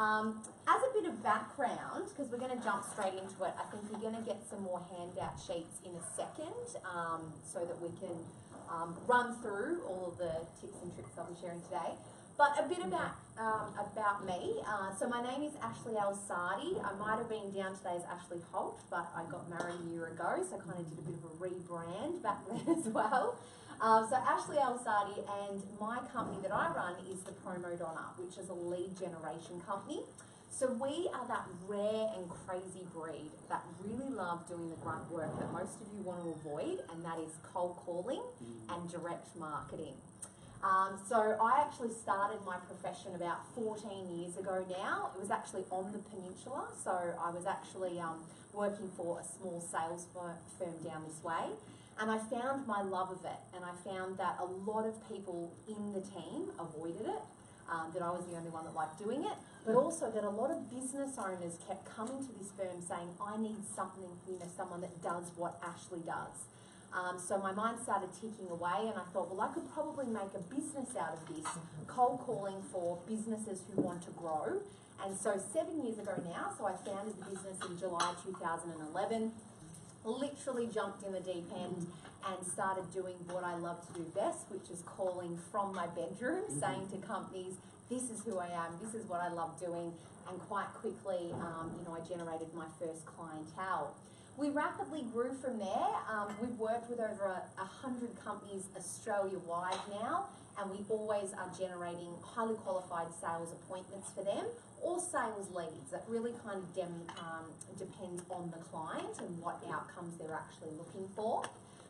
As a bit of background, because we're going to jump straight into it, I think you're going to get some more handout sheets in a second so that we can run through all of the tips and tricks I'll be sharing today. But a bit about me. So my name is Ashley Al-Sadi. I might have been down today as Ashley Holt, but I got married a year ago, so I kind of did a bit of a rebrand back then as well. So Ashley Al-Sadi, and my company that I run is the Promo Donna, which is a lead generation company. So we are that rare and crazy breed that really love doing the grunt work that most of you want to avoid, and that is cold calling and direct marketing. So I actually started my profession about 14 years ago now. It was actually on the peninsula, so I was actually working for a small sales firm down this way, and I found my love of it, and I found that a lot of people in the team avoided it, that I was the only one that liked doing it, but also that a lot of business owners kept coming to this firm saying, I need something, someone that does what Ashley does. So my mind started ticking away, and I thought, well, I could probably make a business out of this, cold calling for businesses who want to grow. And so 7 years ago now, so I founded the business in July 2011, literally jumped in the deep end and started doing what I love to do best, which is calling from my bedroom, saying to companies, this is who I am, this is what I love doing, and quite quickly, I generated my first clientele. We rapidly grew from there. We've worked with over 100 companies Australia-wide now, and we always are generating highly qualified sales appointments for them, or sales leads. That really kind of depends on the client and what outcomes they're actually looking for.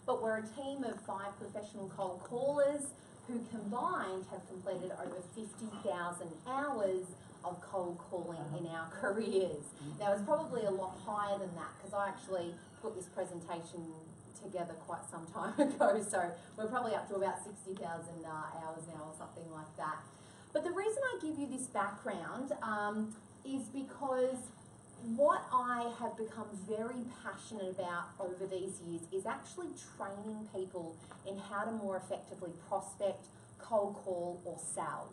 But we're a team of 5 professional cold callers who combined have completed over 50,000 hours of cold calling in our careers. Now, it's probably a lot higher than that because I actually put this presentation together quite some time ago, so we're probably up to about 60,000 hours now or something like that. But the reason I give you this background is because what I have become very passionate about over these years is actually training people in how to more effectively prospect, cold call, or sell.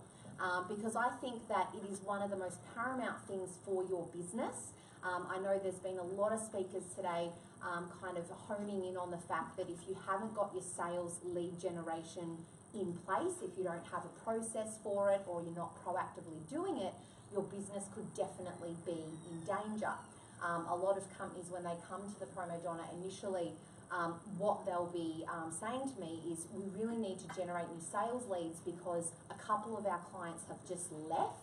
Because I think that it is one of the most paramount things for your business. I know there's been a lot of speakers today kind of honing in on the fact that if you haven't got your sales lead generation in place, if you don't have a process for it or you're not proactively doing it, your business could definitely be in danger. A lot of companies, when they come to the Promo Donna initially, what they'll be saying to me is we really need to generate new sales leads because a couple of our clients have just left.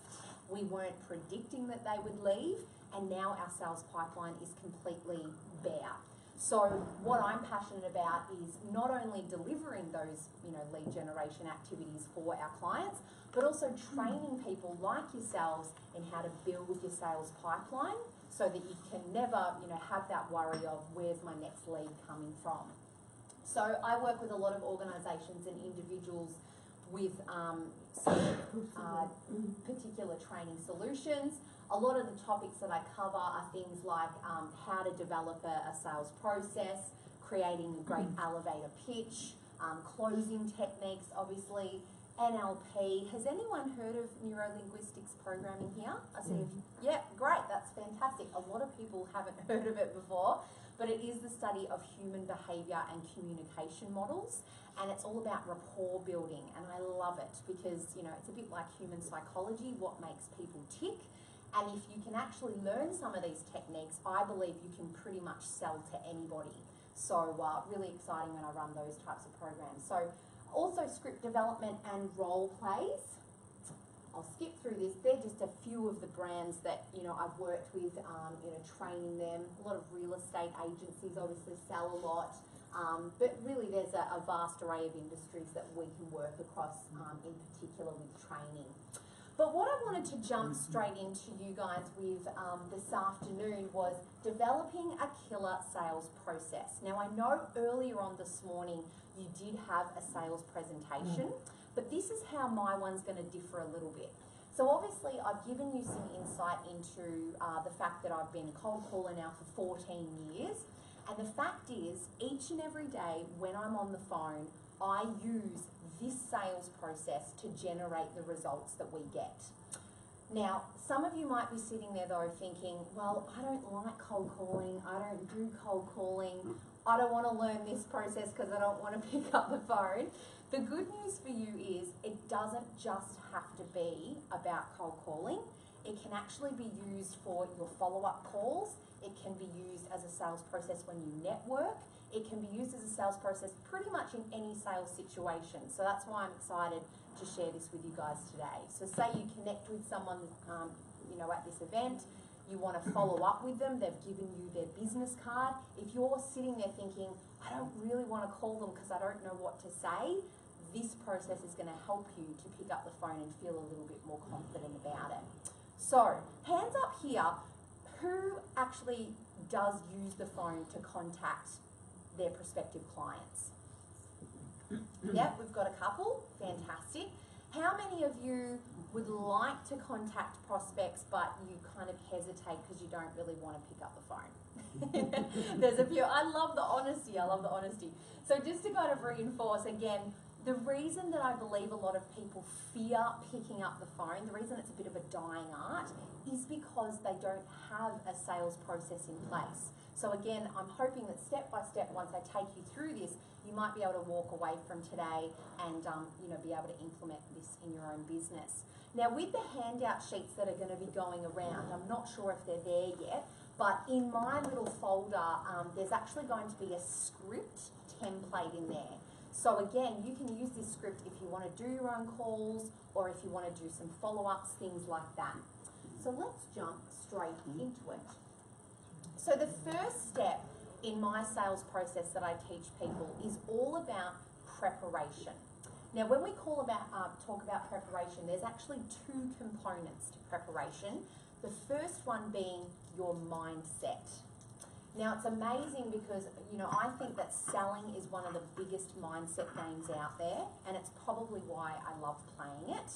We weren't predicting that they would leave, and now our sales pipeline is completely bare. So what I'm passionate about is not only delivering those lead generation activities for our clients, but also training people like yourselves in how to build your sales pipeline so that you can never have that worry of where's my next lead coming from. So I work with a lot of organisations and individuals with particular training solutions. A lot of the topics that I cover are things like how to develop a sales process, creating a great elevator pitch, closing techniques, obviously, NLP. Has anyone heard of neuro-linguistics programming here? I see. Yeah, great, that's fantastic. A lot of people haven't heard of it before, but it is the study of human behaviour and communication models, and it's all about rapport building, and I love it because, it's a bit like human psychology, what makes people tick, and if you can actually learn some of these techniques, I believe you can pretty much sell to anybody. So really exciting when I run those types of programs. So also script development and role plays. I'll skip through this. They're just a few of the brands that I've worked with, training them. A lot of real estate agencies obviously sell a lot, but really there's a vast array of industries that we can work across, in particular with training. But what I wanted to jump straight into you guys with this afternoon was developing a killer sales process. Now, I know earlier on this morning you did have a sales presentation, but this is how my one's going to differ a little bit. So obviously I've given you some insight into the fact that I've been a cold caller now for 14 years, and the fact is each and every day when I'm on the phone, I use this sales process to generate the results that we get. Now, some of you might be sitting there though thinking, well, I don't like cold calling, I don't do cold calling, I don't want to learn this process because I don't want to pick up the phone. The good news for you is it doesn't just have to be about cold calling. It can actually be used for your follow-up calls. It can be used as a sales process when you network. It can be used as a sales process pretty much in any sales situation. So that's why I'm excited to share this with you guys today. So say you connect with someone, at this event, you want to follow up with them, they've given you their business card. If you're sitting there thinking, I don't really want to call them because I don't know what to say, this process is going to help you to pick up the phone and feel a little bit more confident about it. So, hands up here, who actually does use the phone to contact their prospective clients? Yep, we've got a couple, fantastic. How many of you would like to contact prospects but you kind of hesitate because you don't really want to pick up the phone? There's a few. I love the honesty, So just to kind of reinforce again, the reason that I believe a lot of people fear picking up the phone, the reason it's a bit of a dying art, is because they don't have a sales process in place. So again, I'm hoping that step by step, once I take you through this, you might be able to walk away from today and be able to implement this in your own business. Now with the handout sheets that are going to be going around, I'm not sure if they're there yet, but in my little folder, there's actually going to be a script template in there. So again, you can use this script if you want to do your own calls or if you want to do some follow-ups, things like that. So let's jump straight into it. So the first step in my sales process that I teach people is all about preparation. Now when we talk about preparation, there's actually two components to preparation. The first one being your mindset. Now it's amazing because, I think that selling is one of the biggest mindset games out there, and it's probably why I love playing it.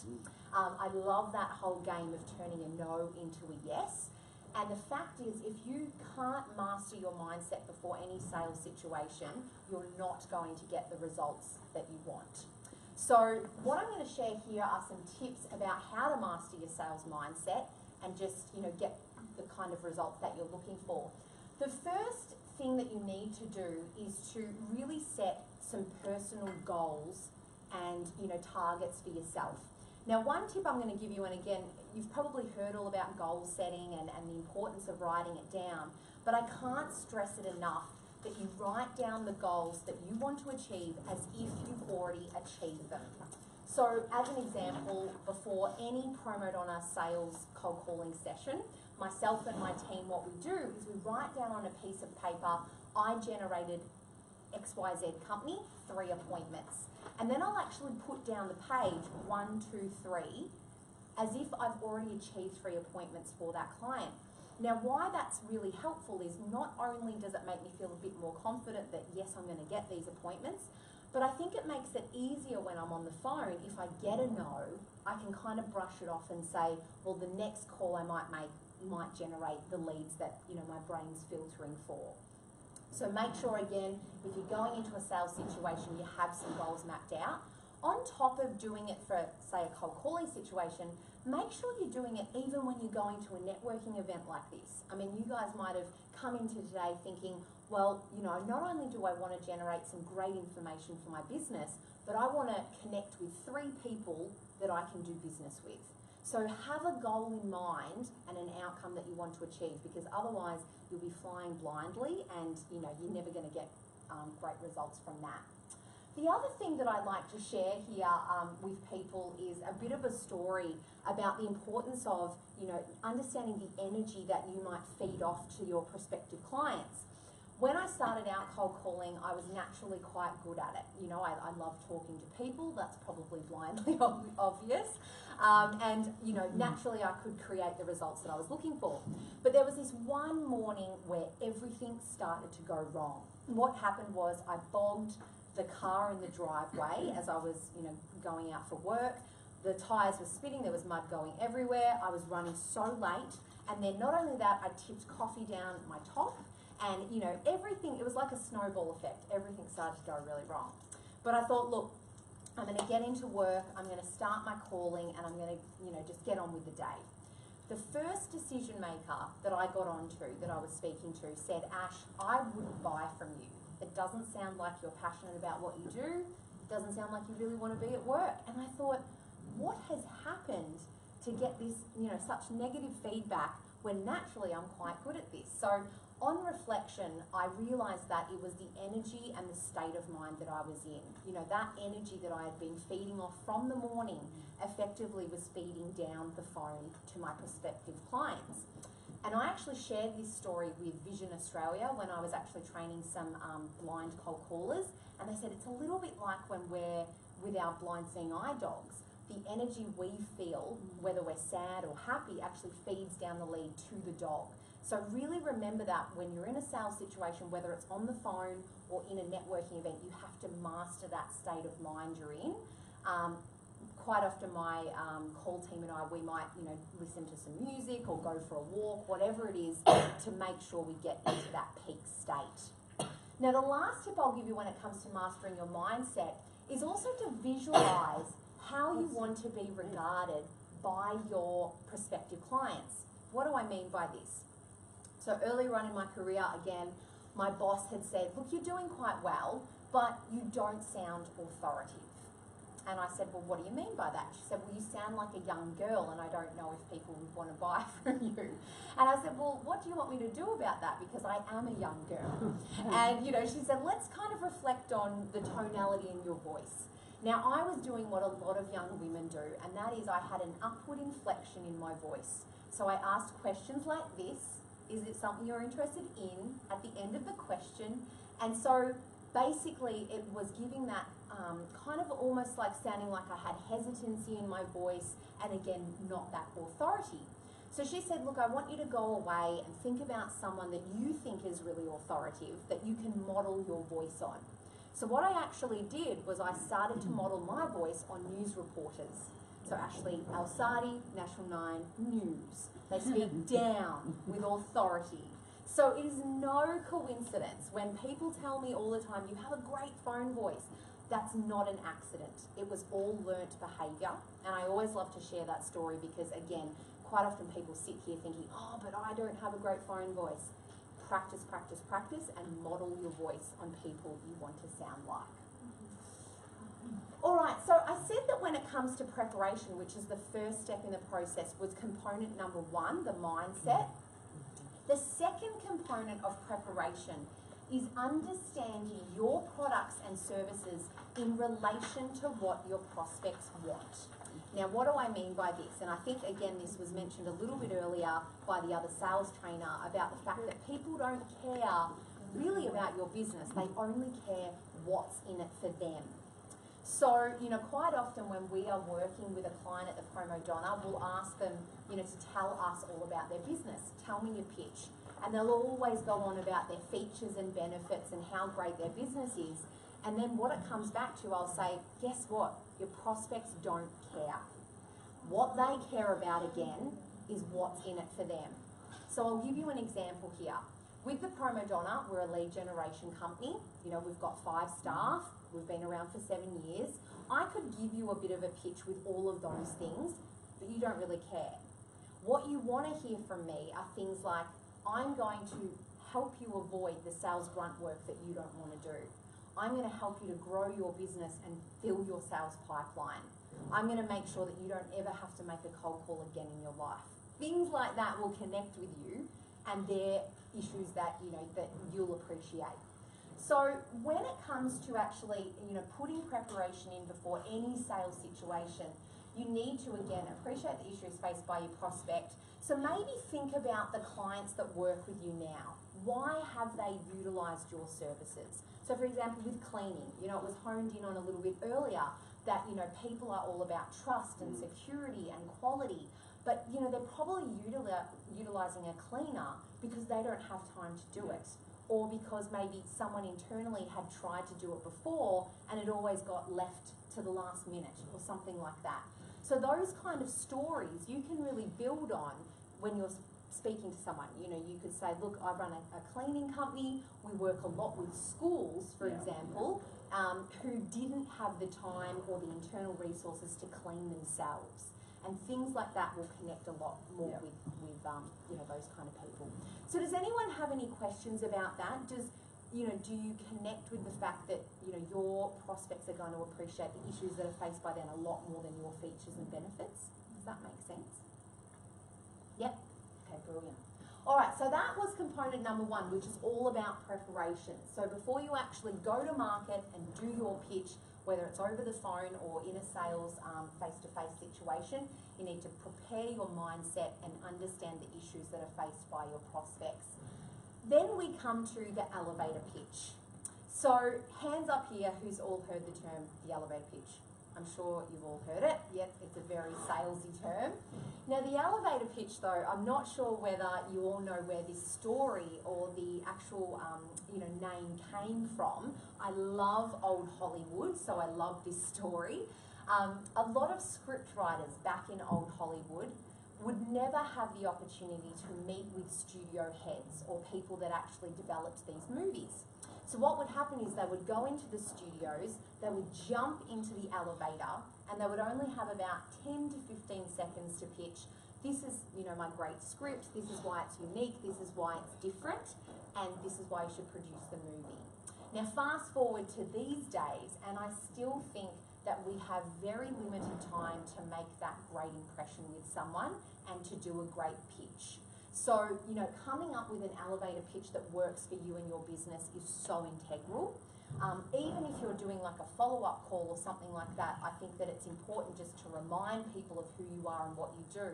I love that whole game of turning a no into a yes. And the fact is, if you can't master your mindset before any sales situation, you're not going to get the results that you want. So what I'm going to share here are some tips about how to master your sales mindset and just, get the kind of results that you're looking for. The first thing that you need to do is to really set some personal goals and, targets for yourself. Now, one tip I'm going to give you, and again, you've probably heard all about goal setting and the importance of writing it down, but I can't stress it enough that you write down the goals that you want to achieve as if you've already achieved them. So, as an example, before any Promote on a sales cold calling session, myself and my team, what we do is we write down on a piece of paper, I generated XYZ company, 3 appointments. And then I'll actually put down the page 1, 2, 3, as if I've already achieved 3 appointments for that client. Now, why that's really helpful is not only does it make me feel a bit more confident that yes, I'm going to get these appointments, but I think it makes it easier when I'm on the phone. If I get a no, I can kind of brush it off and say, well, the next call I might make might generate the leads that my brain's filtering for. So make sure, again, if you're going into a sales situation, you have some goals mapped out. On top of doing it for, say, a cold calling situation, make sure you're doing it even when you're going to a networking event like this. I mean, you guys might have come into today thinking, well, not only do I want to generate some great information for my business, but I want to connect with 3 people that I can do business with. So have a goal in mind and an outcome that you want to achieve, because otherwise you'll be flying blindly and you're never going to get great results from that. The other thing that I'd like to share here with people is a bit of a story about the importance of understanding the energy that you might feed off to your prospective clients. When I started out cold calling, I was naturally quite good at it. I love talking to people. That's probably blindly obvious. Naturally I could create the results that I was looking for. But there was this one morning where everything started to go wrong. What happened was I bogged the car in the driveway as I was, going out for work. The tyres were spinning, there was mud going everywhere. I was running so late. And then not only that, I tipped coffee down my top. And, everything, it was like a snowball effect. Everything started to go really wrong. But I thought, look, I'm going to get into work, I'm going to start my calling, and I'm going to, just get on with the day. The first decision maker that I got onto, that I was speaking to, said, Ash, I wouldn't buy from you. It doesn't sound like you're passionate about what you do. It doesn't sound like you really want to be at work. And I thought, what has happened to get this, such negative feedback when naturally I'm quite good at this? So on reflection, I realised that it was the energy and the state of mind that I was in. That energy that I had been feeding off from the morning effectively was feeding down the phone to my prospective clients. And I actually shared this story with Vision Australia when I was actually training some blind cold callers, and they said it's a little bit like when we're with our blind seeing eye dogs. The energy we feel, whether we're sad or happy, actually feeds down the lead to the dog. So really remember that when you're in a sales situation, whether it's on the phone or in a networking event, you have to master that state of mind you're in. Quite often my call team and I, we might, listen to some music or go for a walk, whatever it is, to make sure we get into that peak state. Now, the last tip I'll give you when it comes to mastering your mindset is also to visualize how you want to be regarded by your prospective clients. What do I mean by this? So earlier on in my career, again, my boss had said, look, you're doing quite well, but you don't sound authoritative. And I said, well, what do you mean by that? She said, well, you sound like a young girl and I don't know if people would want to buy from you. And I said, well, what do you want me to do about that? Because I am a young girl. And, she said, let's kind of reflect on the tonality in your voice. Now, I was doing what a lot of young women do, and that is I had an upward inflection in my voice. So I asked questions like this: is it something you're interested in? At the end of the question. And so basically it was giving that kind of almost like sounding like I had hesitancy in my voice, and again, not that authority. So she said, look, I want you to go away and think about someone that you think is really authoritative, that you can model your voice on. So what I actually did was I started to model my voice on news reporters. So Ashley Al-Sadi, National 9 News. They speak down with authority. So it is no coincidence when people tell me all the time, you have a great phone voice. That's not an accident. It was all learnt behaviour. And I always love to share that story because, again, quite often people sit here thinking, oh, but I don't have a great phone voice. Practice, practice, practice, and model your voice on people you want to sound like. All right, so I said that when it comes to preparation, which is the first step in the process, was component number 1, the mindset. The second component of preparation is understanding your products and services in relation to what your prospects want. Now, what do I mean by this? And I think, again, this was mentioned a little bit earlier by the other sales trainer about the fact that people don't care really about your business. They only care what's in it for them. So, quite often when we are working with a client at the Promo Donna, we'll ask them, to tell us all about their business. Tell me your pitch. And they'll always go on about their features and benefits and how great their business is. And then what it comes back to, I'll say, guess what? Your prospects don't care. What they care about, again, is what's in it for them. So I'll give you an example here. With the Promo Donna, we're a lead generation company. We've got 5 staff. We've been around for 7 years. I could give you a bit of a pitch with all of those things, but you don't really care. What you want to hear from me are things like, I'm going to help you avoid the sales grunt work that you don't want to do. I'm going to help you to grow your business and fill your sales pipeline. I'm going to make sure that you don't ever have to make a cold call again in your life. Things like that will connect with you, and they're issues that, that you'll appreciate. So when it comes to actually, putting preparation in before any sales situation, you need to, again, appreciate the issues faced by your prospect. So maybe think about the clients that work with you now. Why have they utilised your services? So for example, with cleaning, it was honed in on a little bit earlier that, people are all about trust and security and quality. But, they're probably utilising a cleaner because they don't have time to do it. Or because maybe someone internally had tried to do it before and it always got left to the last minute or something like that. So those kind of stories you can really build on when you're speaking to someone. You could say, look, I run a cleaning company. We work a lot with schools, for example. who didn't have the time or the internal resources to clean themselves. And things like that will connect a lot more with you know, those kind of people. So does anyone have any questions about that? Do you connect with the fact that, you know, your prospects are going to appreciate the issues that are faced by them a lot more than your features and benefits? Does that make sense? Yep. Okay, brilliant. All right, so that was component number one, which is all about preparation. So before you actually go to market and do your pitch, whether it's over the phone or in a sales face-to-face situation, you need to prepare your mindset and understand the issues that are faced by your prospects. Then we come to the elevator pitch. So hands up here, who's all heard the term the elevator pitch? I'm sure you've all heard it. Yep, it's a very salesy term. Now the elevator pitch though, I'm not sure whether you all know where this story or the actual you know, name came from. I love old Hollywood, so I love this story. A lot of script writers back in old Hollywood would never have the opportunity to meet with studio heads or people that actually developed these movies. So what would happen is they would go into the studios, they would jump into the elevator, and they would only have about 10 to 15 seconds to pitch. This is, you know, my great script, this is why it's unique, this is why it's different, and this is why you should produce the movie. Now fast forward to these days, and I still think that we have very limited time to make that great impression with someone and to do a great pitch. So, you know, coming up with an elevator pitch that works for you and your business is so integral. Even if you're doing like a follow-up call or something like that, I think that it's important just to remind people of who you are and what you do.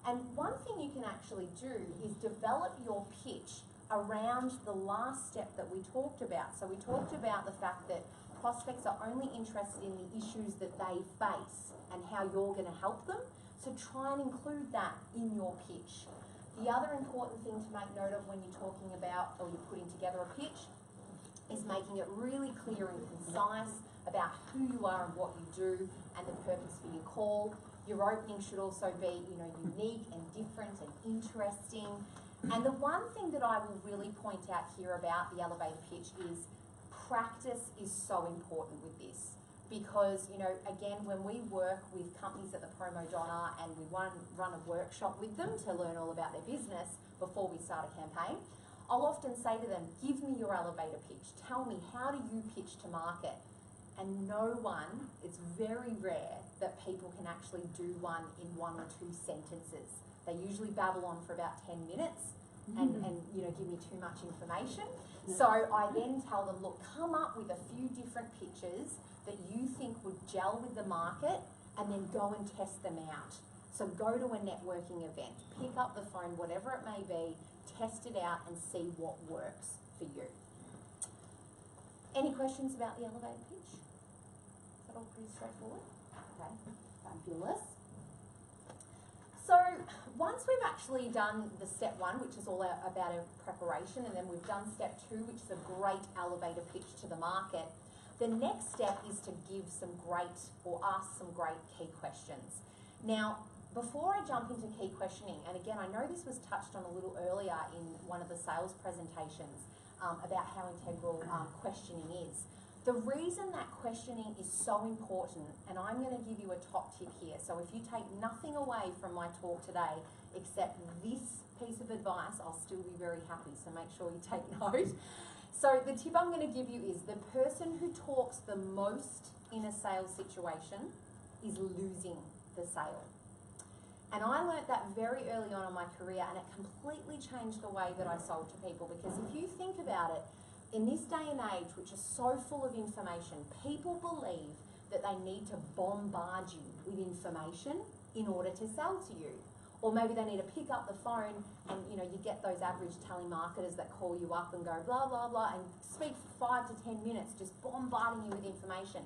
And one thing you can actually do is develop your pitch around the last step that we talked about. So we talked about the fact that prospects are only interested in the issues that they face and how you're going to help them. So try and include that in your pitch. The other important thing to make note of when you're talking about or you're putting together a pitch is making it really clear and concise about who you are and what you do and the purpose for your call. Your opening should also be, you know, unique and different and interesting. And the one thing that I will really point out here about the elevator pitch is practice is so important with this. Because, you know, again, when we work with companies at the Promo Donna and we run a workshop with them to learn all about their business before we start a campaign, I'll often say to them, give me your elevator pitch. Tell me, how do you pitch to market? And no one, it's very rare that people can actually do one in 1 or 2 sentences. They usually babble on for about 10 minutes and you know, give me too much information. So I then tell them, look, come up with a few different pitches that you think would gel with the market and then go and test them out. So go to a networking event, pick up the phone, whatever it may be, test it out and see what works for you. Any questions about the elevator pitch? Is that all pretty straightforward? Okay, fabulous. So once we've actually done the step 1, which is all about our preparation, and then we've done step 2, which is a great elevator pitch to the market, the next step is to give some great, or ask some great key questions. Now, before I jump into key questioning, and again, I know this was touched on a little earlier in one of the sales presentations about how integral questioning is. The reason that questioning is so important, and I'm going to give you a top tip here, so if you take nothing away from my talk today except this piece of advice, I'll still be very happy, so make sure you take note. So the tip I'm going to give you is the person who talks the most in a sales situation is losing the sale. And I learnt that very early on in my career, and it completely changed the way that I sold to people, because if you think about it, in this day and age, which is so full of information, people believe that they need to bombard you with information in order to sell to you. Or maybe they need to pick up the phone and, you know, you get those average telemarketers that call you up and go blah, blah, blah, and speak for 5 to 10 minutes, just bombarding you with information.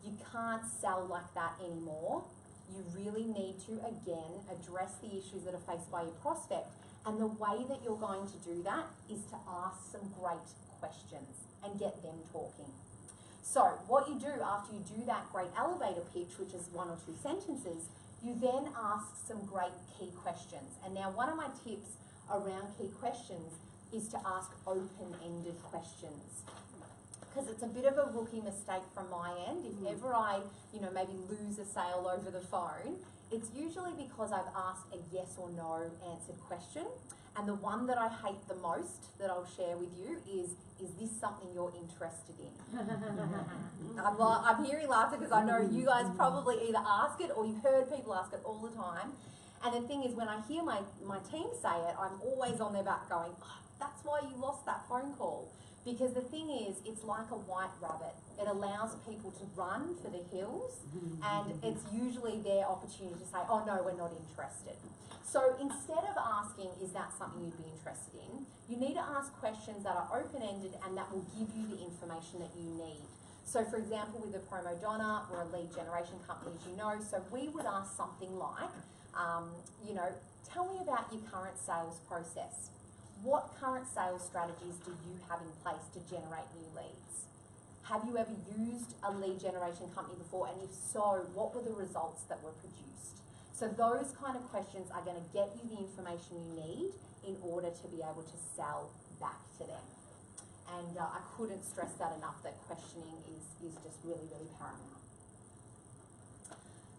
You can't sell like that anymore. You really need to, again, address the issues that are faced by your prospect. And the way that you're going to do that is to ask some great questions and get them talking. So what you do after you do that great elevator pitch, which is 1 or 2 sentences, you then ask some great key questions. And now one of my tips around key questions is to ask open-ended questions. because it's a bit of a rookie mistake from my end. If ever I, maybe lose a sale over the phone, it's usually because I've asked a yes or no answered question. And the one that I hate the most that I'll share with you is this something you're interested in? I'm hearing laughter because I know you guys probably either ask it or you've heard people ask it all the time. And the thing is, when I hear my team say it, I'm always on their back going, oh, that's why you lost that phone call. Because the thing is, it's like a white rabbit. It allows people to run for the hills, and it's usually their opportunity to say, oh no, we're not interested. So instead of asking, is that something you'd be interested in, you need to ask questions that are open-ended and that will give you the information that you need. So for example, with the Promo Donna, we're a lead generation company, as you know, so we would ask something like, tell me about your current sales process. What current sales strategies do you have in place to generate new leads? Have you ever used a lead generation company before? And if so, what were the results that were produced? So those kind of questions are going to get you the information you need in order to be able to sell back to them. And I couldn't stress that enough, that questioning is just really, really paramount.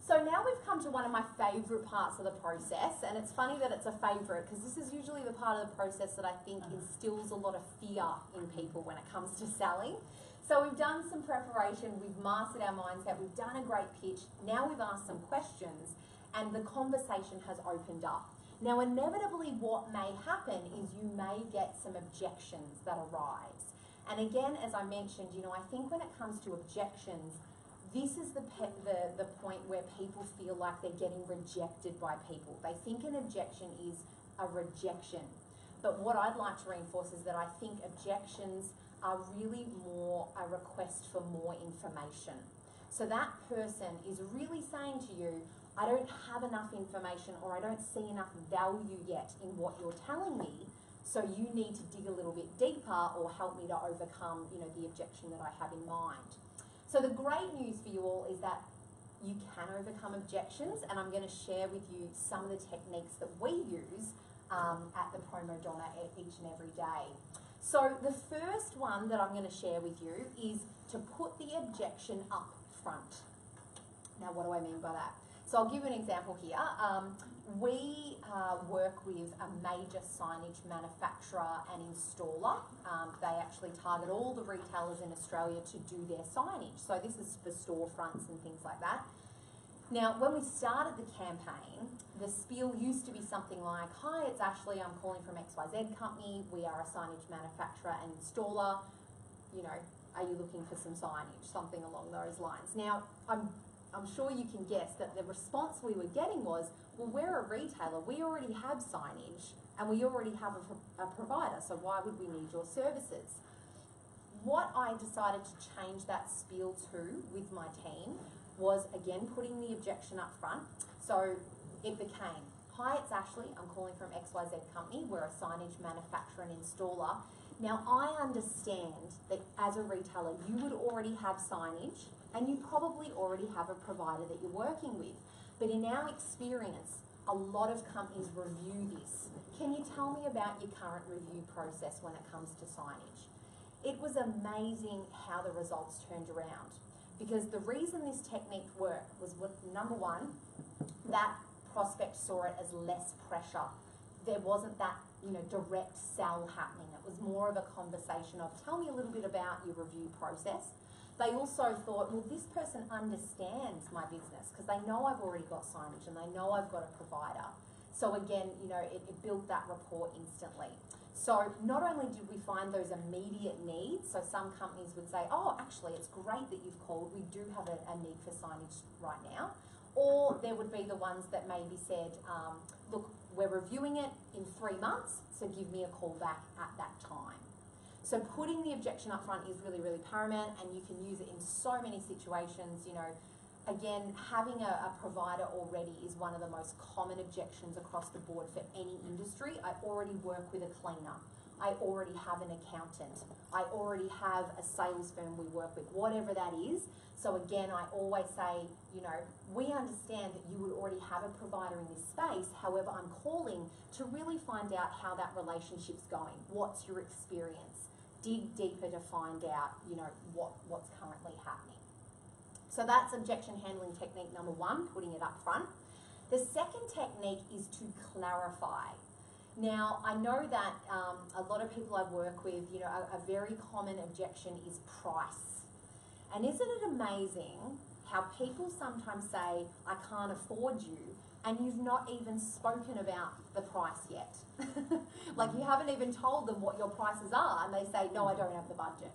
So now we've come to one of my favourite parts of the process, and it's funny that it's a favourite because this is usually the part of the process that I think instills a lot of fear in people when it comes to selling. So we've done some preparation, we've mastered our mindset, we've done a great pitch, now we've asked some questions and the conversation has opened up. Now inevitably what may happen is you may get some objections that arise. And again, as I mentioned, I think when it comes to objections, this is the point where people feel like they're getting rejected by people. They think an objection is a rejection. But what I'd like to reinforce is that I think objections are really more a request for more information. So that person is really saying to you, I don't have enough information, or I don't see enough value yet in what you're telling me, so you need to dig a little bit deeper or help me to overcome, the objection that I have in mind. So the great news for you all is that you can overcome objections, and I'm going to share with you some of the techniques that we use at the Promo Donna each and every day. So the first one that I'm going to share with you is to put the objection up front. Now what do I mean by that? So I'll give you an example here. We work with a major signage manufacturer and installer. They actually target all the retailers in Australia to do their signage. So this is for storefronts and things like that. Now, when we started the campaign, the spiel used to be something like, hi, it's Ashley, I'm calling from XYZ company. We are a signage manufacturer and installer. Are you looking for some signage? Something along those lines. Now, I'm sure you can guess that the response we were getting was, well, we're a retailer, we already have signage and we already have a provider, so why would we need your services? What I decided to change that spiel to with my team was, again, putting the objection up front. So it became, hi, it's Ashley, I'm calling from XYZ company, we're a signage manufacturer and installer. Now, I understand that as a retailer, you would already have signage and you probably already have a provider that you're working with. But in our experience, a lot of companies review this. Can you tell me about your current review process when it comes to signage? It was amazing how the results turned around, because the reason this technique worked was, number one, that prospect saw it as less pressure. There wasn't that direct sell happening. It was more of a conversation of, tell me a little bit about your review process. They also thought, well, this person understands my business because they know I've already got signage and they know I've got a provider. So again, it built that rapport instantly. So not only did we find those immediate needs, so some companies would say, oh, actually, it's great that you've called. We do have a need for signage right now. Or there would be the ones that maybe said, look, we're reviewing it in 3 months, so give me a call back at that time. So putting the objection up front is really, really paramount, and you can use it in so many situations. Again, having a provider already is one of the most common objections across the board for any industry. I already work with a cleaner. I already have an accountant. I already have a sales firm we work with, whatever that is. So again, I always say, we understand that you would already have a provider in this space. However, I'm calling to really find out how that relationship's going. What's your experience? dig deeper to find out, you know, what's currently happening. So that's objection handling technique number one, putting it up front. The second technique is to clarify. Now, I know that a lot of people I work with, you know, a very common objection is price. And isn't it amazing how people sometimes say, I can't afford you, and you've not even spoken about the price yet. Like, you haven't even told them what your prices are, and they say, no, I don't have the budget.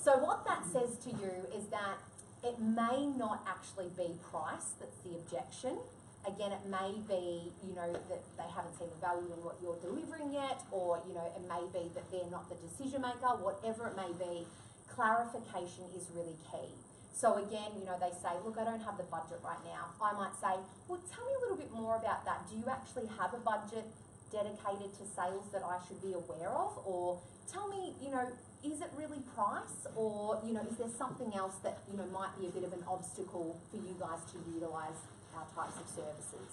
So what that says to you is that it may not actually be price that's the objection. Again, it may be, you know, that they haven't seen the value in what you're delivering yet, or, you know, it may be that they're not the decision maker, whatever it may be. Clarification is really key. So again, you know, they say, look, I don't have the budget right now. I might say, well, tell me a little bit more about that. Do you actually have a budget dedicated to sales that I should be aware of? Or tell me, you know, is it really price? Or, you know, is there something else that, you know, might be a bit of an obstacle for you guys to utilise our types of services?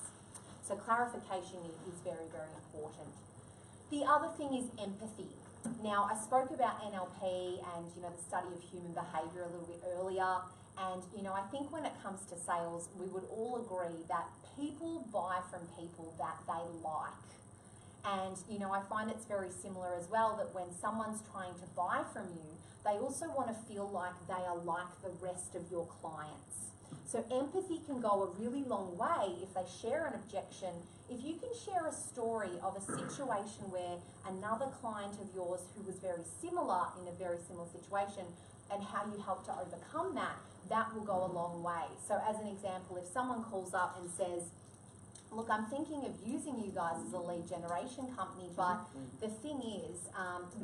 So clarification is very, very important. The other thing is empathy. Now, I spoke about NLP and, you know, the study of human behaviour a little bit earlier. And, you know, I think when it comes to sales, we would all agree that people buy from people that they like. And, you know, I find it's very similar as well that when someone's trying to buy from you, they also want to feel like they are like the rest of your clients. So empathy can go a really long way if they share an objection. If you can share a story of a situation where another client of yours who was very similar in a very similar situation and how you helped to overcome that, that will go a long way. So as an example, if someone calls up and says, look, I'm thinking of using you guys as a lead generation company, but the thing is,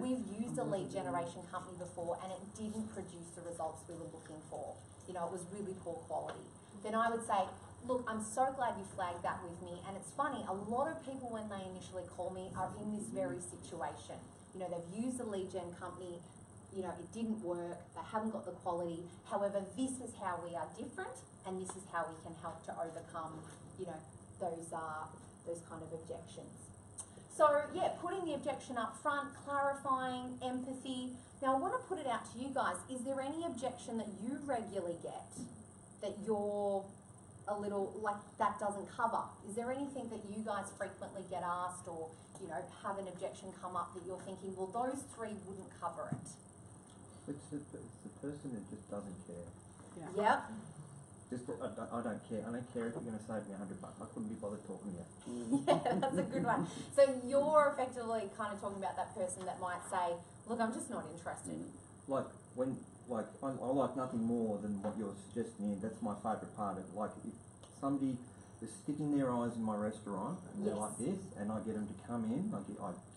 we've used a lead generation company before and it didn't produce the results we were looking for. You know, it was really poor quality. Then I would say, look, I'm so glad you flagged that with me. And it's funny, a lot of people when they initially call me are in this very situation. You know, they've used a lead gen company, you know, it didn't work, they haven't got the quality. However, this is how we are different and this is how we can help to overcome, you know, those kind of objections. So yeah, putting the objection up front, clarifying, empathy. Now I want to put it out to you guys, is there any objection that you regularly get that you're a little, like, that doesn't cover? Is there anything that you guys frequently get asked or, you know, have an objection come up that you're thinking, well, those three wouldn't cover it? It's the person who just doesn't care. Yeah. Yep. Just, I don't care. I don't care if you're going to save me $100. I couldn't be bothered talking to you. Yeah, that's a good one. So you're effectively kind of talking about that person that might say, look, I'm just not interested. Like, I like nothing more than what you're suggesting here. That's my favourite part of it. Like, if somebody is sticking their eyes in my restaurant and they're like this, and I get them to come in, I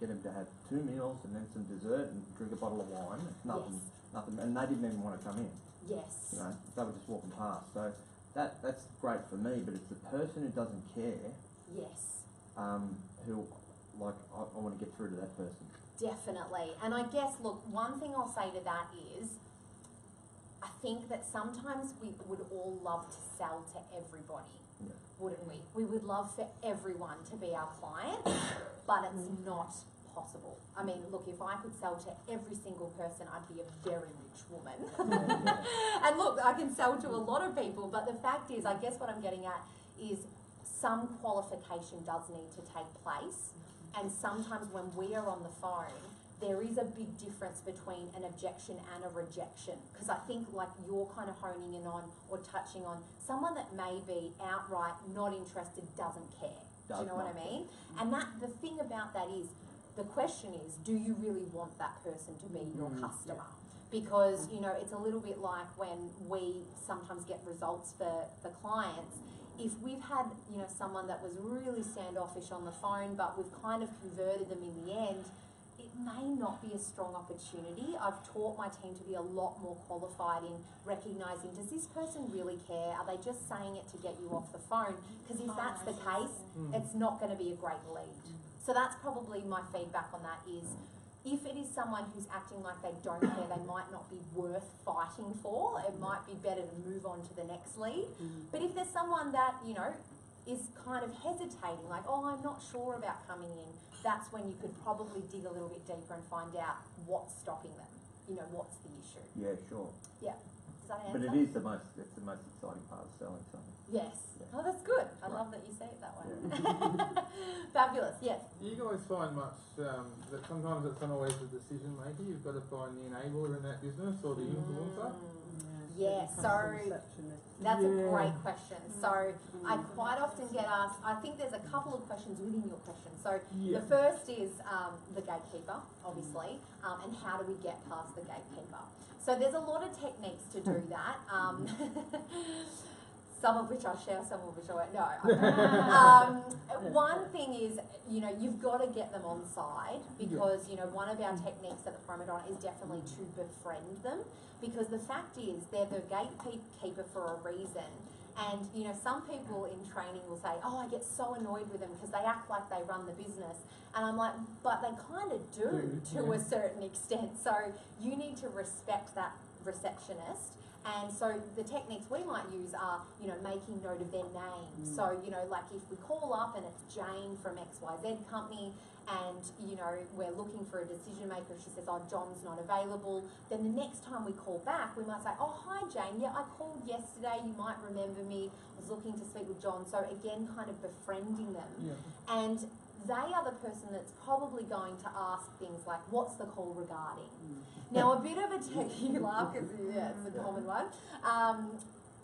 get them to have 2 meals and then some dessert and drink a bottle of wine. It's nothing, and they didn't even want to come in. Yes. You know, they were just walking past. So that's great for me, but it's the person who doesn't care. Yes. Who, like, I want to get through to that person. Definitely. And I guess, look, one thing I'll say to that is, I think that sometimes we would all love to sell to everybody, wouldn't we? We would love for everyone to be our client, but it's not possible. I mean, look, if I could sell to every single person, I'd be a very rich woman. And look, I can sell to a lot of people, but the fact is, I guess what I'm getting at is some qualification does need to take place. And sometimes when we are on the phone, there is a big difference between an objection and a rejection. Because I think, like you're kind of honing in on or touching on, someone that may be outright not interested doesn't care. Do you know what I mean? And that the thing about that is, the question is, do you really want that person to be your customer? Because, you know, it's a little bit like when we sometimes get results for clients. If we've had, you know, someone that was really standoffish on the phone, but we've kind of converted them in the end, it may not be a strong opportunity. I've taught my team to be a lot more qualified in recognising, does this person really care? Are they just saying it to get you off the phone? Because if that's the case, it's not going to be a great lead. So that's probably my feedback on that is, if it is someone who's acting like they don't care, they might not be worth fighting for. It might be better to move on to the next lead. But if there's someone that, you know, is kind of hesitating, like, oh, I'm not sure about coming in, that's when you could probably dig a little bit deeper and find out what's stopping them. you know, what's the issue. Yeah, sure. Yeah. Does that answer? But it's the most exciting part of selling something. Yes. Yeah. Oh, that's good. I Right. love that you say it that way. Yeah. Fabulous. Yes. Do you guys find much that sometimes it's not always the decision maker, you've got to find the enabler in that business or the influencer? Yeah, so that's a great question. So I quite often get asked, I think there's a couple of questions within your question. So Yeah. the first is the gatekeeper, obviously, and how do we get past the gatekeeper? So there's a lot of techniques to do that. Some of which I'll share, some of which I won't. No. One thing is, you know, you've got to get them on side because, you know, one of our techniques at the Promodon is definitely to befriend them because the fact is they're the gatekeeper for a reason. And, you know, some people in training will say, oh, I get so annoyed with them because they act like they run the business. And I'm like, but they kind of do to a certain extent. So you need to respect that receptionist. And so the techniques we might use are, you know, making note of their name. So, you know, like if we call up and it's Jane from XYZ company and, you know, we're looking for a decision maker, she says, oh, John's not available. Then the next time we call back, we might say, oh, hi, Jane. Yeah, I called yesterday. You might remember me. I was looking to speak with John. So again, kind of befriending them. Yeah. And they are the person that's probably going to ask things like, what's the call regarding? Now, a bit of a technique, you laugh because it's a common one.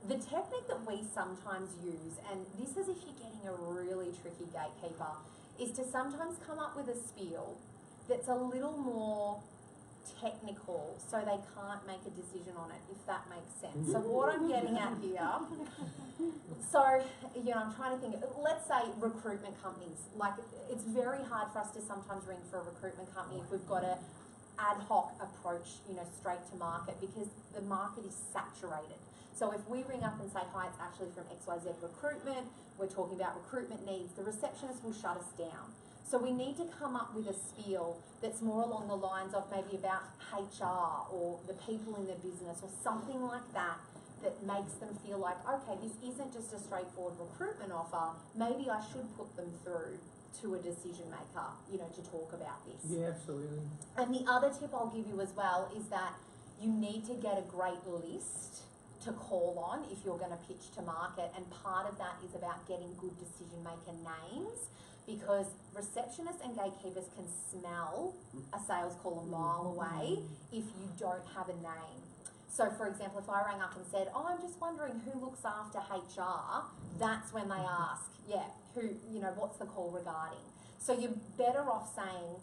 The technique that we sometimes use, and this is if you're getting a really tricky gatekeeper, is to sometimes come up with a spiel that's a little more technical so they can't make a decision on it, if that makes sense. So what I'm getting at here, so, you know, I'm trying to think, let's say recruitment companies, like it's very hard for us to sometimes ring for a recruitment company if we've got a ad hoc approach, you know, straight to market because the market is saturated. So if we ring up and say, hi, it's actually from XYZ Recruitment, we're talking about recruitment needs, the receptionist will shut us down. So we need to come up with a spiel that's more along the lines of maybe about HR or the people in the business or something like that that makes them feel like, okay, this isn't just a straightforward recruitment offer, maybe I should put them through to a decision maker, you know, to talk about this. Yeah, absolutely. And the other tip I'll give you as well is that you need to get a great list to call on if you're going to pitch to market, and part of that is about getting good decision maker names because receptionists and gatekeepers can smell a sales call a mile away if you don't have a name. So for example, if I rang up and said, oh, I'm just wondering who looks after HR, that's when they ask, yeah, who, you know, what's the call regarding? So you're better off saying,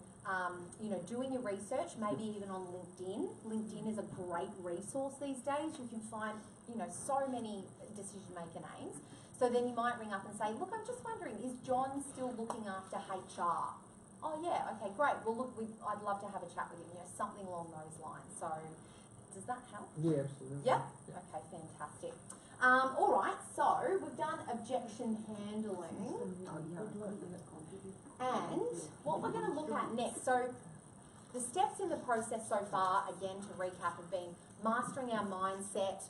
you know, doing your research, maybe even on LinkedIn. LinkedIn is a great resource these days. You can find, you know, so many decision maker names. So then you might ring up and say, look, I'm just wondering, is John still looking after HR? Oh yeah, okay, great. Well look, I'd love to have a chat with him, you know, something along those lines. So does that help? Yeah, absolutely. Yeah? Okay, fantastic. All right, so we've done objection handling. And what we're going to look at next, so the steps in the process so far, again to recap, have been mastering our mindset,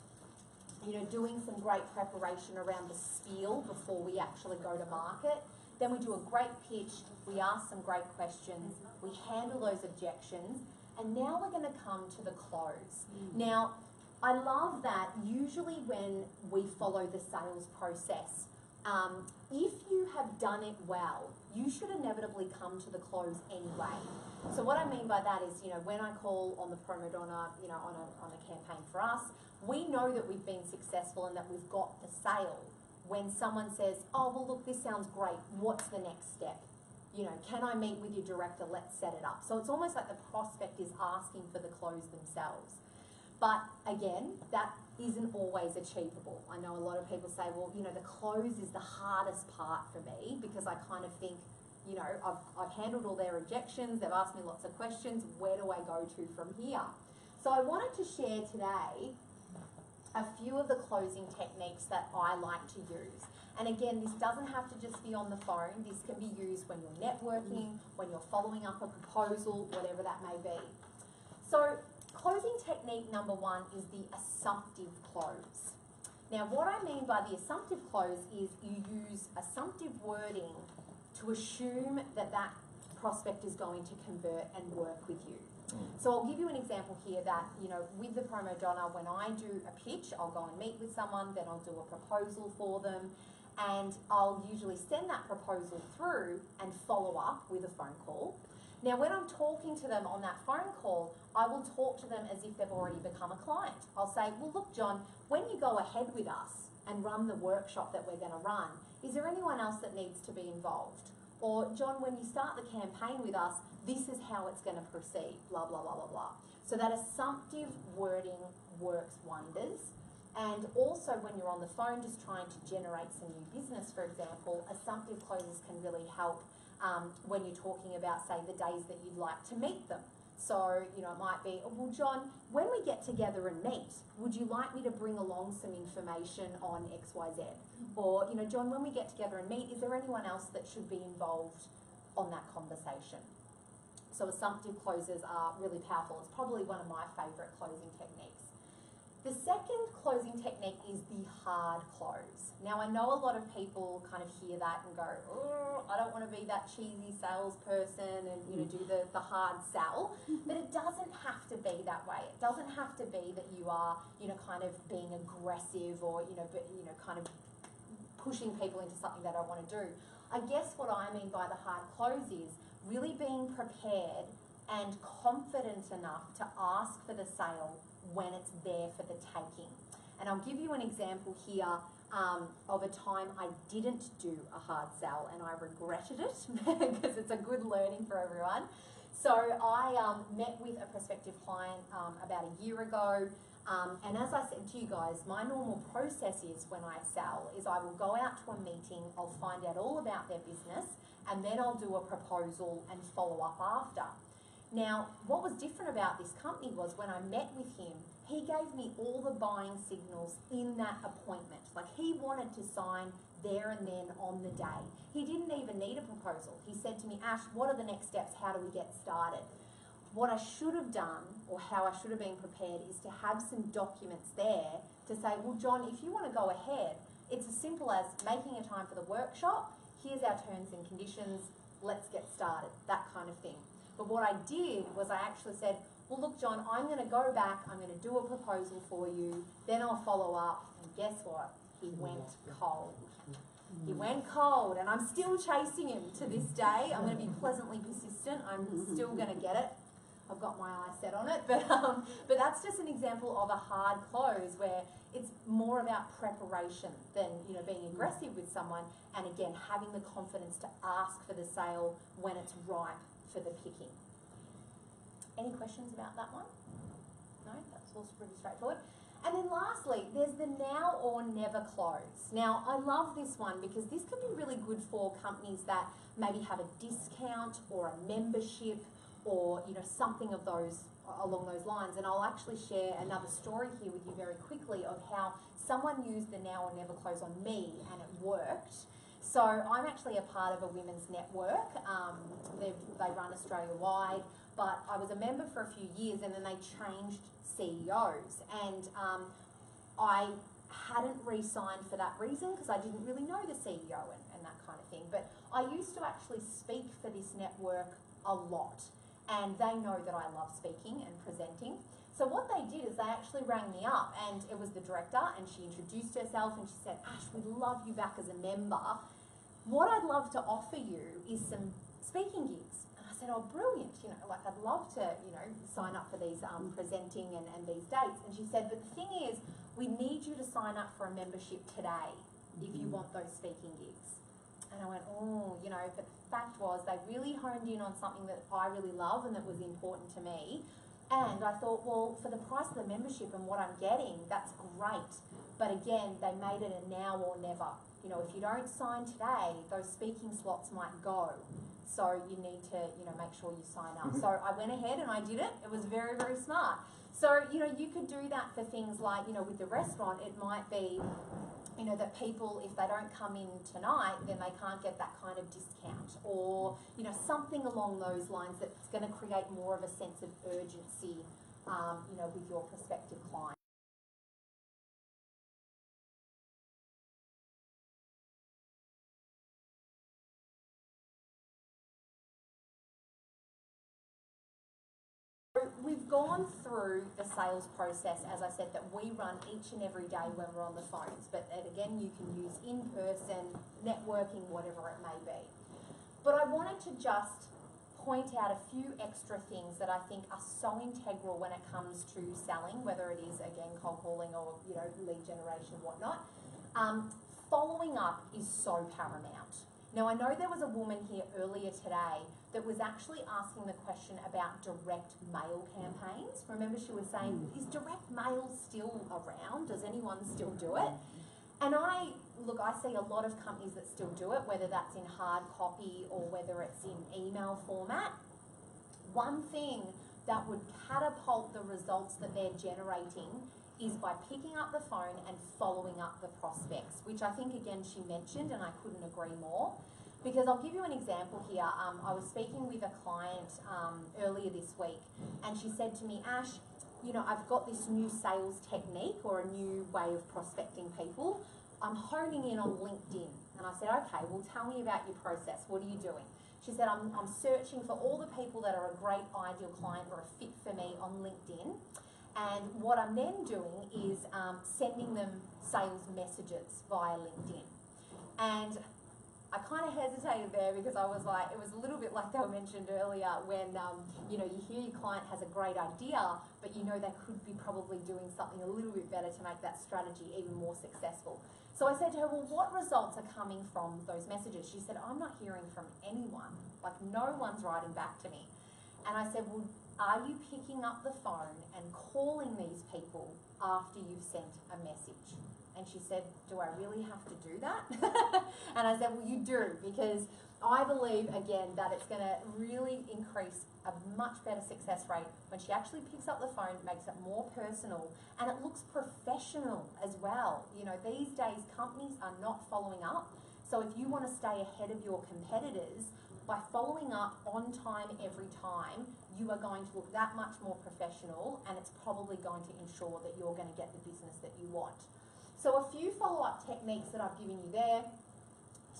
you know, doing some great preparation around the spiel before we actually go to market. Then we do a great pitch, we ask some great questions, we handle those objections, and now we're going to come to the close. Now, I love that usually when we follow the sales process, if you have done it well, you should inevitably come to the close anyway. So what I mean by that is, you know, when I call on the Promodon, you know, on a campaign for us, we know that we've been successful and that we've got the sale. When someone says, oh, well, look, this sounds great, what's the next step? You know, can I meet with your director? Let's set it up. So it's almost like the prospect is asking for the close themselves. But again, that isn't always achievable. I know a lot of people say, well, you know, the close is the hardest part for me because I kind of think, you know, I've handled all their objections, they've asked me lots of questions, where do I go to from here? So I wanted to share today a few of the closing techniques that I like to use. And again, this doesn't have to just be on the phone. This can be used when you're networking, when you're following up a proposal, whatever that may be. So closing technique number one is the assumptive close. Now, what I mean by the assumptive close is you use assumptive wording to assume that that prospect is going to convert and work with you. So I'll give you an example here that, you know, with the promo donna, when I do a pitch, I'll go and meet with someone, then I'll do a proposal for them, and I'll usually send that proposal through and follow up with a phone call. Now, when I'm talking to them on that phone call, I will talk to them as if they've already become a client. I'll say, well, look, John, when you go ahead with us and run the workshop that we're going to run, is there anyone else that needs to be involved? Or, John, when you start the campaign with us, this is how it's going to proceed, blah, blah, blah, blah, blah. So that assumptive wording works wonders. And also when you're on the phone just trying to generate some new business, for example, assumptive closes can really help when you're talking about, say, the days that you'd like to meet them. So, you know, it might be, oh, well, John, when we get together and meet, would you like me to bring along some information on XYZ? Or, you know, John, when we get together and meet, is there anyone else that should be involved on that conversation? So assumptive closes are really powerful. It's probably one of my favourite closing techniques. The second closing technique is the hard close. Now, I know a lot of people kind of hear that and go, oh, I don't want to be that cheesy salesperson and, you know, do the hard sell. But it doesn't have to be that way. It doesn't have to be that you are, you know, kind of being aggressive or, you know, kind of pushing people into something they don't want to do. I guess what I mean by the hard close is really being prepared and confident enough to ask for the sale when it's there for the taking. And I'll give you an example here of a time I didn't do a hard sell and I regretted it because it's a good learning for everyone. So I met with a prospective client about a year ago, and as I said to you guys, my normal process is when I sell is I will go out to a meeting, I'll find out all about their business, and then I'll do a proposal and follow up after. Now, what was different about this company was when I met with him, he gave me all the buying signals in that appointment. Like, he wanted to sign there and then on the day. He didn't even need a proposal. He said to me, Ash, what are the next steps? How do we get started? What I should have done, or how I should have been prepared, is to have some documents there to say, well, John, if you want to go ahead, it's as simple as making a time for the workshop, here's our terms and conditions, let's get started, that kind of thing. But what I did was I actually said, well, look, John, I'm going to go back, I'm going to do a proposal for you, then I'll follow up, and guess what? He went cold. He went cold, and I'm still chasing him to this day. I'm going to be pleasantly persistent. I'm still going to get it. I've got my eye set on it, but that's just an example of a hard close where it's more about preparation than, you know, being aggressive with someone, and again, having the confidence to ask for the sale when it's ripe for the picking. Any questions about that one? No, that's all pretty straightforward. And then lastly, there's the now or never close. Now, I love this one because this can be really good for companies that maybe have a discount or a membership or, you know, something of those along those lines. And I'll actually share another story here with you very quickly of how someone used the now or never close on me and it worked. So I'm actually a part of a women's network. They run Australia-wide, but I was a member for a few years and then they changed CEOs. And I hadn't re-signed for that reason because I didn't really know the CEO and that kind of thing. But I used to actually speak for this network a lot. And they know that I love speaking and presenting. So what they did is they actually rang me up, and it was the director, and she introduced herself and she said, Ash, we'd love you back as a member. What I'd love to offer you is some speaking gigs. And I said, oh, brilliant, you know, like I'd love to, you know, sign up for these presenting and these dates. And she said, but the thing is, we need you to sign up for a membership today if you want those speaking gigs. And I went, oh, you know, but the fact was they really honed in on something that I really love and that was important to me. And I thought, well, for the price of the membership and what I'm getting, that's great. But again, they made it a now or never. You know, if you don't sign today, those speaking slots might go. So you need to, you know, make sure you sign up. So I went ahead and I did it. It was very, very smart. So, you know, you could do that for things like, you know, with the restaurant, it might be, you know, that people, if they don't come in tonight, then they can't get that kind of discount, or, you know, something along those lines that's going to create more of a sense of urgency, you know, with your prospective client. gone through the sales process, as I said, that we run each and every day when we're on the phones, but then again, you can use in-person, networking, whatever it may be. But I wanted to just point out a few extra things that I think are so integral when it comes to selling, whether it is, again, cold calling or, lead generation, whatnot. Following up is so paramount. Now, I know there was a woman here earlier today that was actually asking the question about direct mail campaigns. Remember, she was saying, is direct mail still around? Does anyone still do it? And I see a lot of companies that still do it, whether that's in hard copy or whether it's in email format. One thing that would catapult the results that they're generating is by picking up the phone and following up the prospects, which I think, again, she mentioned, and I couldn't agree more. Because I'll give you an example here. I was speaking with a client earlier this week, and she said to me, Ash, I've got this new sales technique or a new way of prospecting people. I'm honing in on LinkedIn. And I said, okay, well, tell me about your process. What are you doing? She said, I'm searching for all the people that are a great ideal client or a fit for me on LinkedIn. And what I'm then doing is sending them sales messages via LinkedIn. And I kind of hesitated there because I was like, it was a little bit like they mentioned earlier when, you hear your client has a great idea, but they could be probably doing something a little bit better to make that strategy even more successful. So I said to her, well, what results are coming from those messages? She said, I'm not hearing from anyone. Like, no one's writing back to me. And I said, well, are you picking up the phone and calling these people after you've sent a message? And she said, do I really have to do that? And I said, well, you do, because I believe, again, that it's going to really increase a much better success rate when she actually picks up the phone, makes it more personal, and it looks professional as well. These days, companies are not following up. So if you want to stay ahead of your competitors, by following up on time every time, you are going to look that much more professional, and it's probably going to ensure that you're going to get the business that you want. So a few follow-up techniques that I've given you there.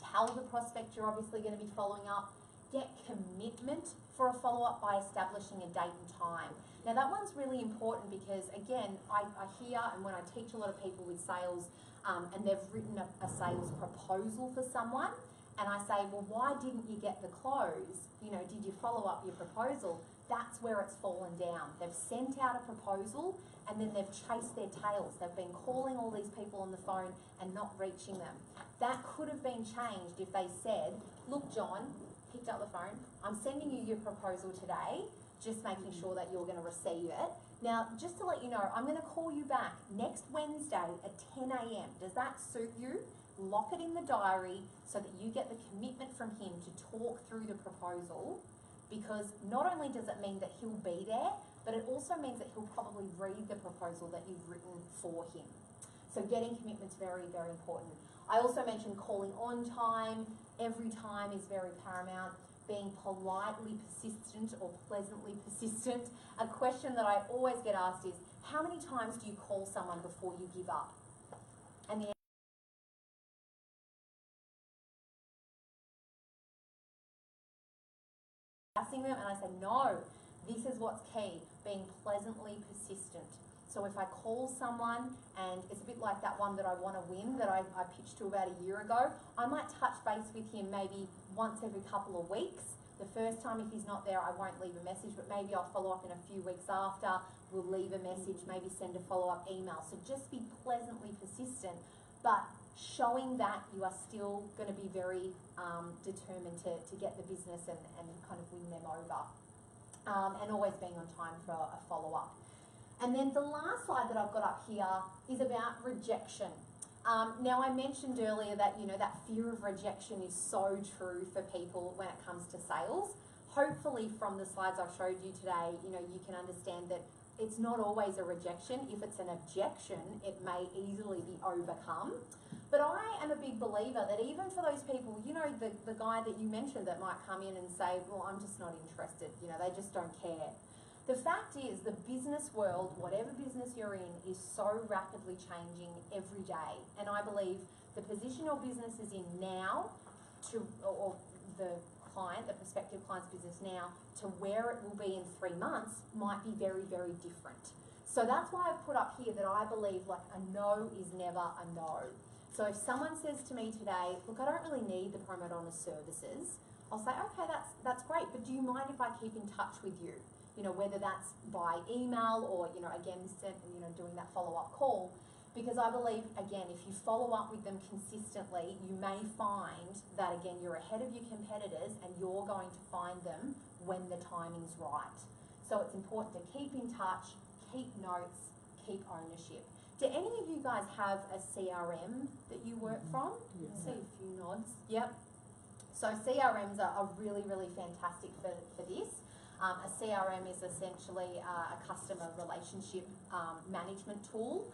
Tell the prospect you're obviously going to be following up. Get commitment for a follow-up by establishing a date and time. Now that one's really important because, again, I hear, and when I teach a lot of people with sales, and they've written a sales proposal for someone, and I say, well, why didn't you get the close? Did you follow up your proposal? That's where it's fallen down. They've sent out a proposal and then they've chased their tails. They've been calling all these people on the phone and not reaching them. That could have been changed if they said, look, John, picked up the phone, I'm sending you your proposal today, just making sure that you're going to receive it. Now, just to let you know, I'm going to call you back next Wednesday at 10 a.m. Does that suit you? Lock it in the diary so that you get the commitment from him to talk through the proposal, because not only does it mean that he'll be there, but it also means that he'll probably read the proposal that you've written for him. So getting commitment's very, very important. I also mentioned calling on time. Every time is very paramount. Being politely persistent or pleasantly persistent. A question that I always get asked is, how many times do you call someone before you give up? And the asking them, and I say, no, this is what's key, being pleasantly persistent. So if I call someone, and it's a bit like that one that I want to win that I pitched to about a year ago, I might touch base with him maybe once every couple of weeks. The first time, if he's not there, I won't leave a message, but maybe I'll follow up in a few weeks after. We'll leave a message, maybe send a follow-up email. So just be pleasantly persistent, but showing that you are still going to be very determined to get the business and kind of win them over. And always being on time for a follow-up. And then the last slide that I've got up here is about rejection. Now I mentioned earlier that, that fear of rejection is so true for people when it comes to sales. Hopefully from the slides I've showed you today, you can understand that it's not always a rejection. If it's an objection, it may easily be overcome. But I am a big believer that even for those people, the guy that you mentioned that might come in and say, well, I'm just not interested, they just don't care. The fact is, the business world, whatever business you're in, is so rapidly changing every day. And I believe the position your business is in now, or the client, the prospective client's business now, to where it will be in 3 months might be very, very different. So that's why I've put up here that I believe like a no is never a no. So if someone says to me today, look, I don't really need the Promo Donna services, I'll say, okay, that's great, but do you mind if I keep in touch with you? You know, whether that's by email or, you know, again, doing that follow-up call. Because I believe, again, if you follow up with them consistently, you may find that, again, you're ahead of your competitors and you're going to find them when the timing's right. So it's important to keep in touch, keep notes, keep ownership. Do any of you guys have a CRM that you work from? Yeah. I see a few nods. Yep. So CRMs are really, really fantastic for this. A CRM is essentially a customer relationship management tool.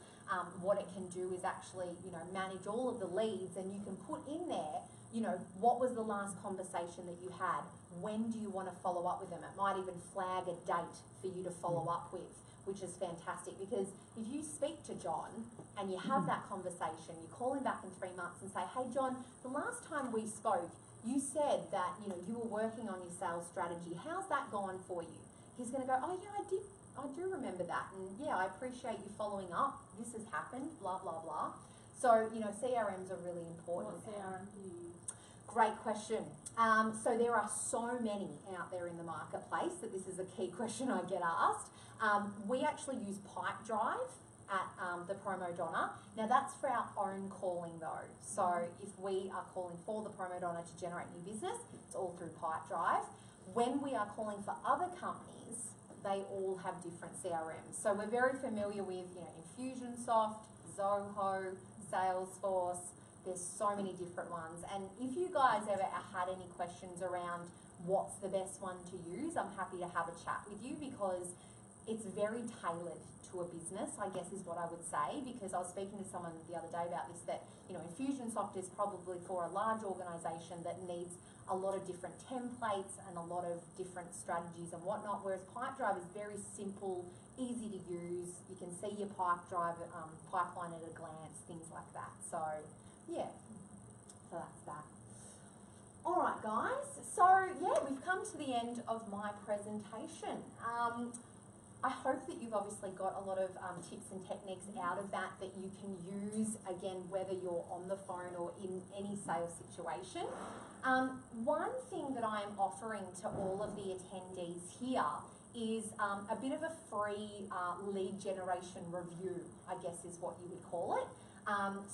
What it can do is actually, you know, manage all of the leads, and you can put in there, you know, what was the last conversation that you had? When do you want to follow up with them? It might even flag a date for you to follow up with, which is fantastic, because if you speak to John and you have that conversation, you call him back in 3 months and say, hey John, the last time we spoke, you said that, you know, you were working on your sales strategy. How's that gone for you? He's going to go, oh yeah, I do remember that, and yeah, I appreciate you following up. This has happened, blah, blah, blah. So, you know, CRMs are really important. What CRM do you use? Great question. So there are so many out there in the marketplace that this is a key question I get asked. We actually use Pipedrive at the Promo Donna. Now that's for our own calling though. So if we are calling for the Promo Donna to generate new business, it's all through Pipedrive. When we are calling for other companies, they all have different CRMs. So we're very familiar with, you know, Infusionsoft, Zoho, Salesforce. There's so many different ones. And if you guys ever had any questions around what's the best one to use, I'm happy to have a chat with you, because it's very tailored to a business, I guess is what I would say, because I was speaking to someone the other day about this, that, you know, Infusionsoft is probably for a large organisation that needs a lot of different templates and a lot of different strategies and whatnot, whereas Pipedrive is very simple, easy to use. You can see your pipeline at a glance, things like that. So, yeah, so that's that. All right, guys. So, yeah, we've come to the end of my presentation. I hope that you've obviously got a lot of tips and techniques out of that you can use, again, whether you're on the phone or in any sales situation. One thing that I'm offering to all of the attendees here is a bit of a free lead generation review, I guess is what you would call it.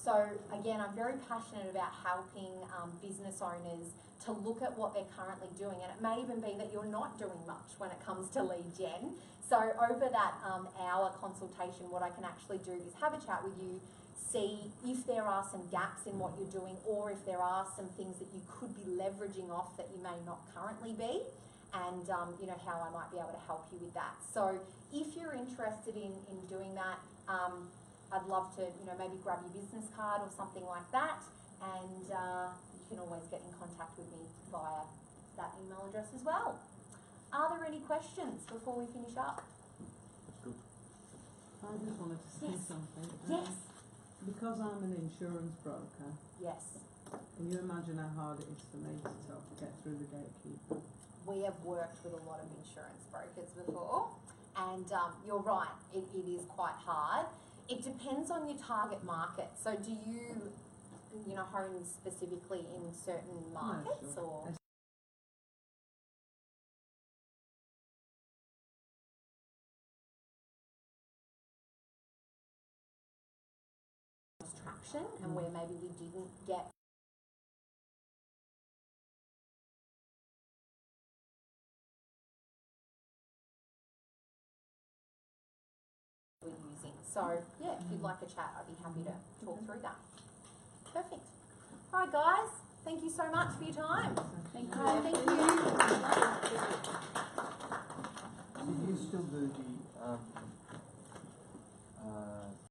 So again, I'm very passionate about helping business owners to look at what they're currently doing, and it may even be that you're not doing much when it comes to lead gen. So over that hour consultation, what I can actually do is have a chat with you, see if there are some gaps in what you're doing, or if there are some things that you could be leveraging off that you may not currently be, and you know, how I might be able to help you with that. So if you're interested in doing that, I'd love to, you know, maybe grab your business card or something like that, and you can always get in contact with me via that email address as well. Are there any questions before we finish up? That's good. I just wanted to say Yes. something. Yes. Because I'm an insurance broker, Yes. can you imagine how hard it is for me to get through the gatekeeper? We have worked with a lot of insurance brokers before, and you're right, it is quite hard. It depends on your target market. So do you know, hone specifically in certain markets, sure. or? Traction, and where maybe we didn't get we're using. So yeah, if you'd like a chat, I'd be happy to talk through that. Perfect. All right, guys. Thank you so much for your time. Thank Thank you. Do you still do the